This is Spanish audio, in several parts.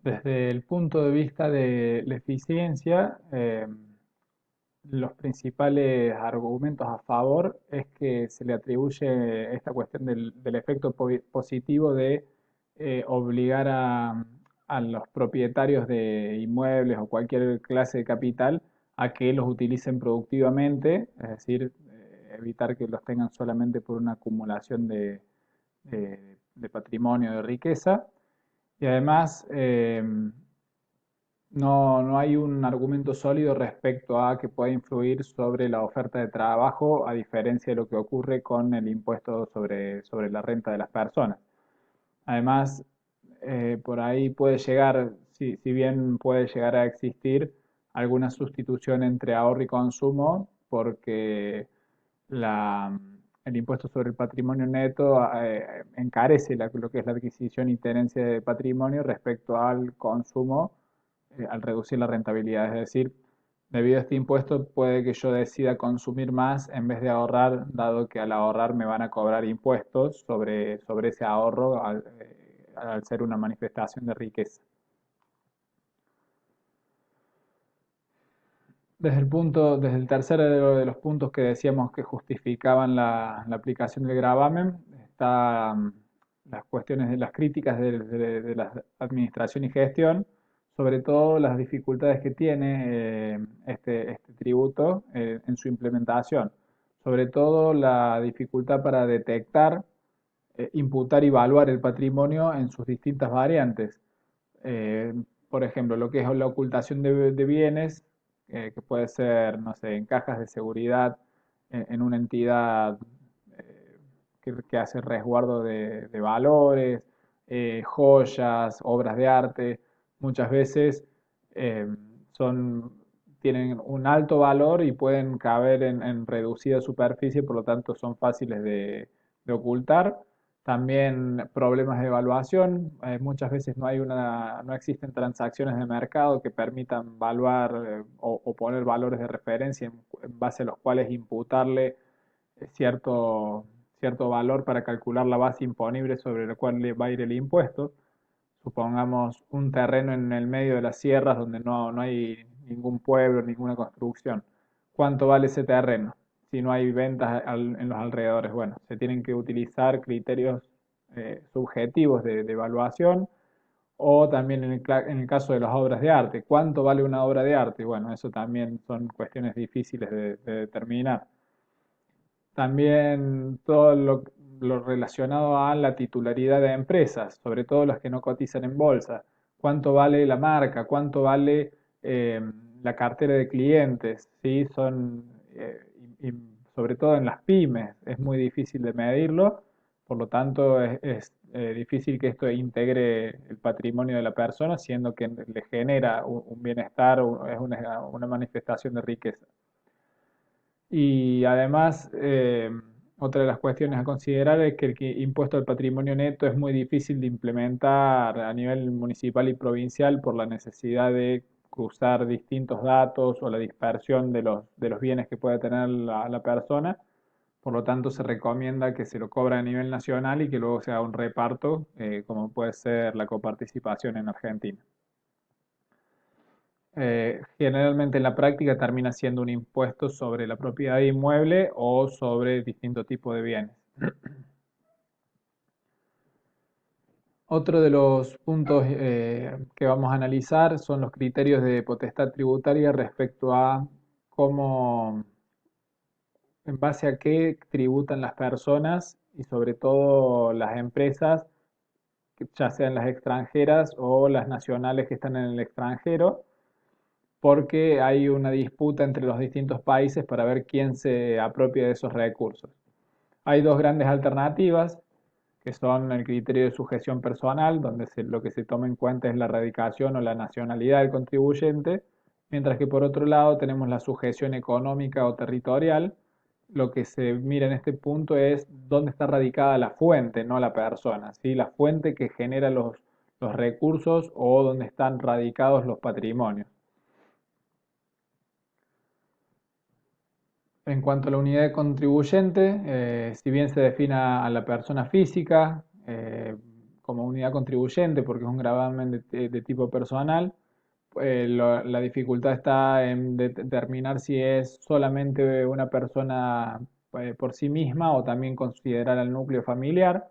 Desde el punto de vista de la eficiencia, los principales argumentos a favor es que se le atribuye esta cuestión del efecto positivo de obligar a los propietarios de inmuebles o cualquier clase de capital a que los utilicen productivamente, es decir, evitar que los tengan solamente por una acumulación de patrimonio, de riqueza. Y además, no hay un argumento sólido respecto a que pueda influir sobre la oferta de trabajo, a diferencia de lo que ocurre con el impuesto sobre la renta de las personas. Además, por ahí puede llegar, si bien puede llegar a existir alguna sustitución entre ahorro y consumo, porque la, el impuesto sobre el patrimonio neto encarece lo que es la adquisición y tenencia de patrimonio respecto al consumo, al reducir la rentabilidad. Es decir, debido a este impuesto puede que yo decida consumir más en vez de ahorrar, dado que al ahorrar me van a cobrar impuestos sobre ese ahorro al ser una manifestación de riqueza. Desde el tercero de los puntos que decíamos que justificaban la aplicación del gravamen, está las cuestiones de las críticas de la administración y gestión, sobre todo las dificultades que tiene este tributo en su implementación, sobre todo la dificultad para detectar, imputar y evaluar el patrimonio en sus distintas variantes. Eh, por ejemplo, lo que es la ocultación de bienes, que puede ser, no sé, en cajas de seguridad, en una entidad que hace resguardo de valores, joyas, obras de arte, muchas veces eh, son, tienen un alto valor y pueden caber en reducida superficie, por lo tanto son fáciles de ocultar. También problemas de evaluación. Muchas veces no existen transacciones de mercado que permitan evaluar o poner valores de referencia en base a los cuales imputarle cierto valor para calcular la base imponible sobre la cual le va a ir el impuesto. Supongamos un terreno en el medio de las sierras donde no hay ningún pueblo, ninguna construcción. ¿Cuánto vale ese terreno? Si no hay ventas en los alrededores. Bueno, se tienen que utilizar criterios subjetivos de evaluación, o también en el caso de las obras de arte. ¿Cuánto vale una obra de arte? Bueno, eso también son cuestiones difíciles de determinar. También todo lo relacionado a la titularidad de empresas, sobre todo las que no cotizan en bolsa. ¿Cuánto vale la marca? ¿Cuánto vale eh, la cartera de clientes? ¿Sí? Y sobre todo en las pymes, es muy difícil de medirlo, por lo tanto es difícil que esto integre el patrimonio de la persona, siendo que le genera un bienestar, es una manifestación de riqueza. Y además, otra de las cuestiones a considerar es que impuesto al patrimonio neto es muy difícil de implementar a nivel municipal y provincial por la necesidad de cruzar distintos datos o la dispersión de los bienes que puede tener la persona. Por lo tanto, se recomienda que se lo cobre a nivel nacional y que luego se haga un reparto, como puede ser la coparticipación en Argentina. Generalmente en la práctica termina siendo un impuesto sobre la propiedad inmueble o sobre distinto tipo de bienes. Otro de los puntos que vamos a analizar son los criterios de potestad tributaria respecto a cómo, en base a qué tributan las personas y sobre todo las empresas, ya sean las extranjeras o las nacionales que están en el extranjero, porque hay una disputa entre los distintos países para ver quién se apropia de esos recursos. Hay dos grandes alternativas, que son el criterio de sujeción personal, donde lo que se toma en cuenta es la radicación o la nacionalidad del contribuyente, mientras que por otro lado tenemos la sujeción económica o territorial. Lo que se mira en este punto es dónde está radicada la fuente, no la persona, ¿sí? La fuente que genera los recursos o dónde están radicados los patrimonios. En cuanto a la unidad de contribuyente, si bien se define a la persona física como unidad contribuyente porque es un gravamen de tipo personal. La dificultad está en determinar si es solamente una persona por sí misma o también considerar al núcleo familiar.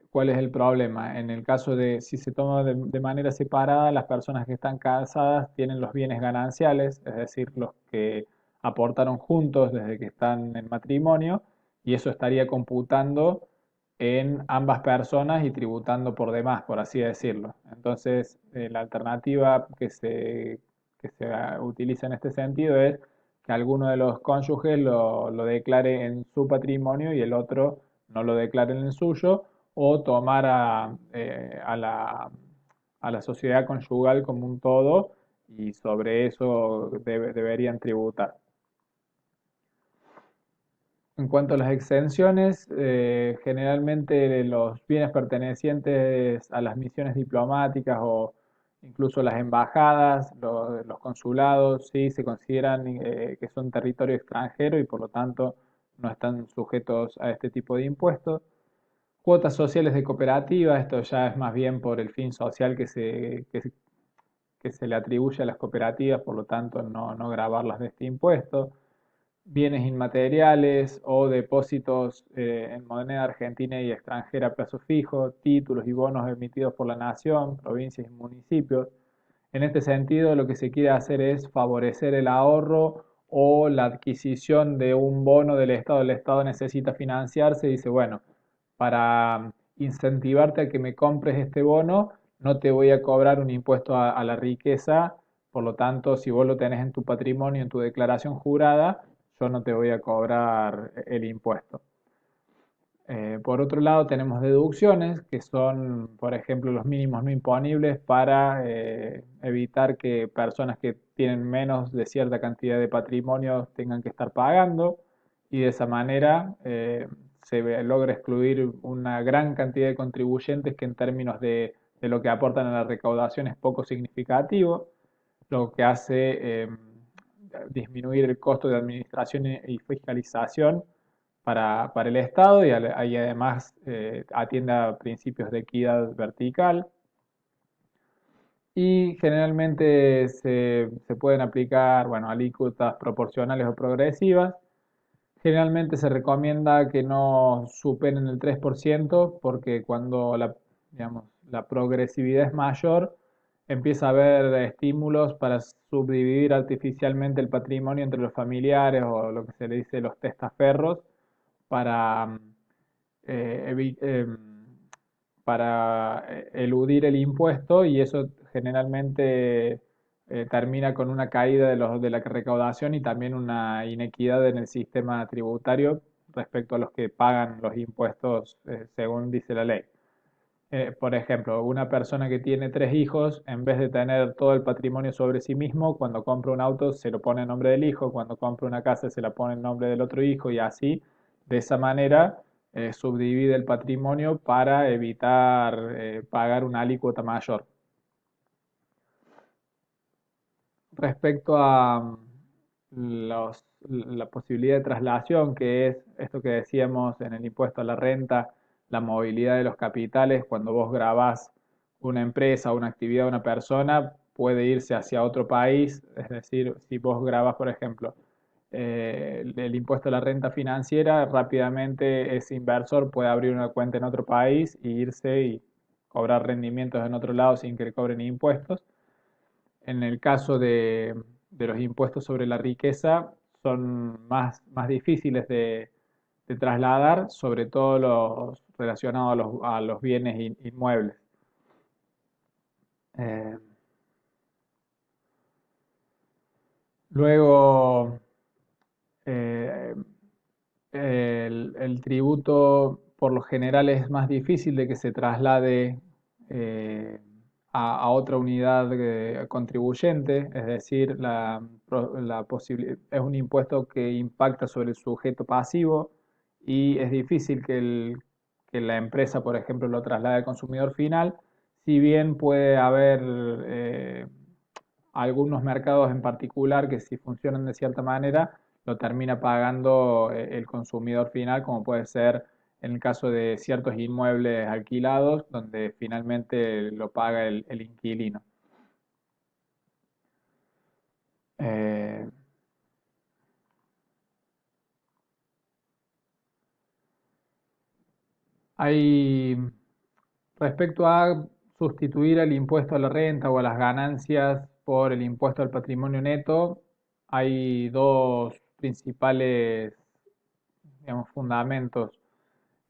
¿Cuál es el problema? En el caso de si se toma de manera separada, las personas que están casadas tienen los bienes gananciales, es decir, los que aportaron juntos desde que están en matrimonio, y eso estaría computando en ambas personas y tributando por demás, por así decirlo. Entonces, la alternativa que se utiliza en este sentido es que alguno de los cónyuges lo declare en su patrimonio y el otro no lo declare en el suyo, o tomar a la sociedad conyugal como un todo y sobre eso deberían tributar. En cuanto a las exenciones, generalmente los bienes pertenecientes a las misiones diplomáticas o incluso las embajadas, los consulados, sí se consideran que son territorio extranjero y por lo tanto no están sujetos a este tipo de impuestos. Cuotas sociales de cooperativa, esto ya es más bien por el fin social que se le atribuye a las cooperativas, por lo tanto no gravarlas de este impuesto. Bienes inmateriales o depósitos en moneda argentina y extranjera a plazo fijo, títulos y bonos emitidos por la nación, provincias y municipios. En este sentido, lo que se quiere hacer es favorecer el ahorro o la adquisición de un bono del Estado. El Estado necesita financiarse y dice, bueno, para incentivarte a que me compres este bono, no te voy a cobrar un impuesto a la riqueza, por lo tanto, si vos lo tenés en tu patrimonio, en tu declaración jurada, yo no te voy a cobrar el impuesto. Por otro lado, tenemos deducciones, que son, por ejemplo, los mínimos no imponibles para evitar que personas que tienen menos de cierta cantidad de patrimonio tengan que estar pagando y de esa manera se logra excluir una gran cantidad de contribuyentes que en términos de lo que aportan a la recaudación es poco significativo, lo que hace disminuir el costo de administración y fiscalización para el Estado y además atiende a principios de equidad vertical. Y generalmente se pueden aplicar, bueno, alícuotas proporcionales o progresivas. Generalmente se recomienda que no superen el 3% porque cuando digamos, la progresividad es mayor, empieza a haber estímulos para subdividir artificialmente el patrimonio entre los familiares o lo que se le dice los testaferros para, eludir el impuesto y eso generalmente termina con una caída de la recaudación y también una inequidad en el sistema tributario respecto a los que pagan los impuestos según dice la ley. Por ejemplo, una persona que tiene 3 hijos, en vez de tener todo el patrimonio sobre sí mismo, cuando compra un auto se lo pone en nombre del hijo, cuando compra una casa se la pone en nombre del otro hijo y así, de esa manera, subdivide el patrimonio para evitar pagar una alícuota mayor. Respecto a la posibilidad de traslación, que es esto que decíamos en el impuesto a la renta, la movilidad de los capitales, cuando vos grabás una empresa o una actividad de una persona, puede irse hacia otro país, es decir, si vos grabás, por ejemplo, el impuesto a la renta financiera, rápidamente ese inversor puede abrir una cuenta en otro país e irse y cobrar rendimientos en otro lado sin que le cobren impuestos. En el caso de los impuestos sobre la riqueza, son más difíciles de trasladar, sobre todo los relacionados a los bienes inmuebles. Eh, Luego, eh, el tributo por lo general es más difícil de que se traslade eh, a otra unidad contribuyente, es decir, es un impuesto que impacta sobre el sujeto pasivo y es difícil que la empresa, por ejemplo, lo traslade al consumidor final, si bien puede haber algunos mercados en particular que si funcionan de cierta manera, lo termina pagando el consumidor final, como puede ser en el caso de ciertos inmuebles alquilados, donde finalmente lo paga el inquilino. Eh, hay respecto a sustituir el impuesto a la renta o a las ganancias por el impuesto al patrimonio neto, hay dos principales, digamos, fundamentos.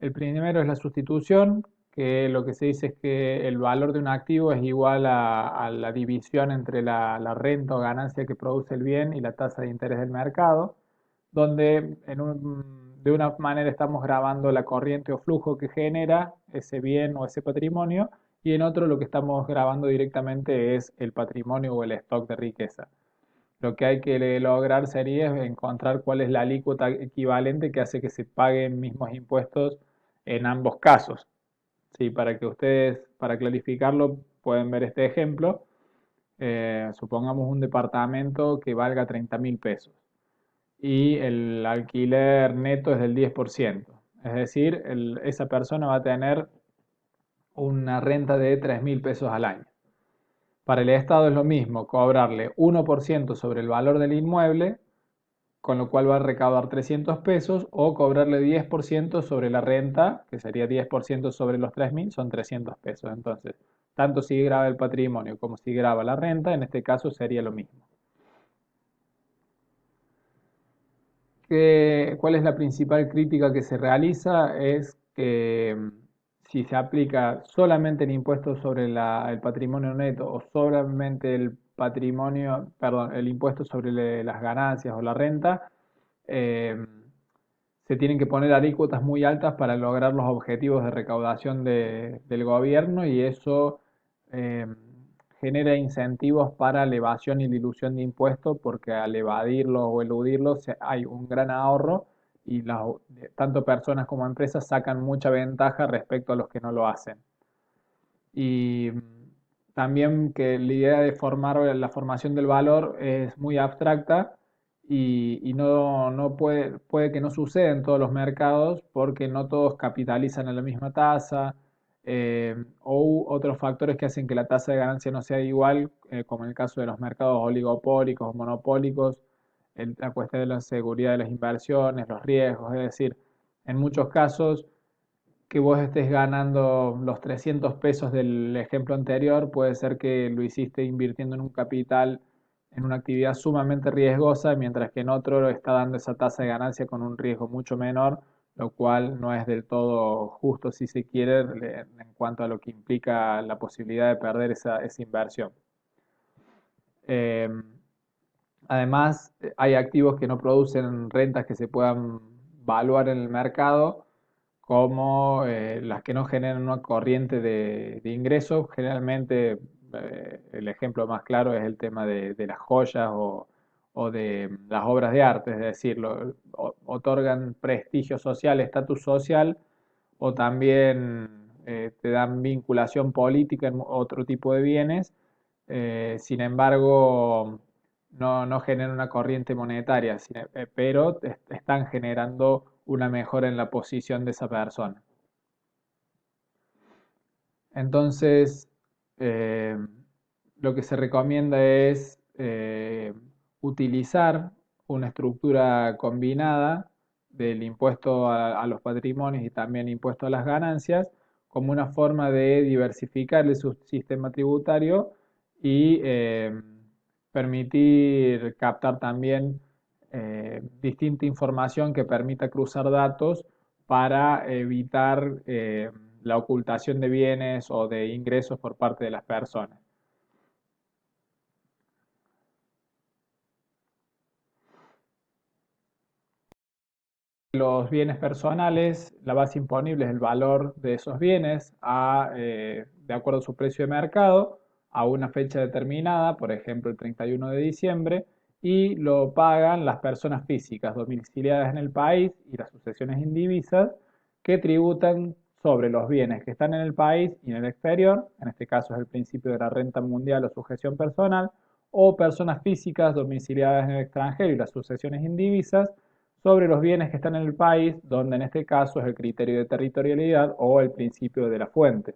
El primero es la sustitución, que lo que se dice es que el valor de un activo es igual a la división entre la renta o ganancia que produce el bien y la tasa de interés del mercado, donde de una manera estamos grabando la corriente o flujo que genera ese bien o ese patrimonio, y en otro lo que estamos grabando directamente es el patrimonio o el stock de riqueza. Lo que hay que lograr sería encontrar cuál es la alícuota equivalente que hace que se paguen mismos impuestos en ambos casos. Sí, para que ustedes, para clarificarlo, pueden ver este ejemplo. Supongamos un departamento que valga 30.000 pesos y el alquiler neto es del 10%. Es decir, esa persona va a tener una renta de 3.000 pesos al año. Para el Estado es lo mismo, cobrarle 1% sobre el valor del inmueble, con lo cual va a recaudar 300 pesos, o cobrarle 10% sobre la renta, que sería 10% sobre los 3.000, son 300 pesos. Entonces, tanto si graba el patrimonio como si graba la renta, en este caso sería lo mismo. ¿Cuál es la principal crítica que se realiza? Es que si se aplica solamente el impuesto sobre el patrimonio neto o solamente el patrimonio, perdón, el impuesto sobre las ganancias o la renta, eh, se tienen que poner alícuotas muy altas para lograr los objetivos de recaudación del gobierno, y eso eh, genera incentivos para la evasión y dilución de impuestos, porque al evadirlos o eludirlos hay un gran ahorro, y tanto personas como empresas sacan mucha ventaja respecto a los que no lo hacen. Y también que la idea de formar la formación del valor es muy abstracta, y no puede que no suceda en todos los mercados, porque no todos capitalizan a la misma tasa, o otros factores que hacen que la tasa de ganancia no sea igual, como en el caso de los mercados oligopólicos o monopólicos, la cuestión de la seguridad de las inversiones, los riesgos. Es decir, en muchos casos, que vos estés ganando los 300 pesos del ejemplo anterior, puede ser que lo hiciste invirtiendo en un capital, en una actividad sumamente riesgosa, mientras que en otro está dando esa tasa de ganancia con un riesgo mucho menor, lo cual no es del todo justo, si se quiere, en cuanto a lo que implica la posibilidad de perder esa inversión. Eh, Además, hay activos que no producen rentas que se puedan valuar en el mercado, como las que no generan una corriente de ingresos. Generalmente, el ejemplo más claro es el tema de las joyas o de las obras de arte. Es decir, otorgan prestigio social, estatus social, o también te dan vinculación política en otro tipo de bienes. Sin embargo, no generan una corriente monetaria, pero están generando una mejora en la posición de esa persona. Entonces, eh, lo que se recomienda es utilizar una estructura combinada del impuesto a los patrimonios y también impuesto a las ganancias, como una forma de diversificar el sistema tributario, y permitir captar también distinta información que permita cruzar datos para evitar la ocultación de bienes o de ingresos por parte de las personas. Los bienes personales, la base imponible es el valor de esos bienes de acuerdo a su precio de mercado a una fecha determinada, por ejemplo el 31 de diciembre, y lo pagan las personas físicas domiciliadas en el país y las sucesiones indivisas, que tributan sobre los bienes que están en el país y en el exterior. En este caso es el principio de la renta mundial o sujeción personal, o personas físicas domiciliadas en el extranjero y las sucesiones indivisas sobre los bienes que están en el país, donde en este caso es el criterio de territorialidad o el principio de la fuente.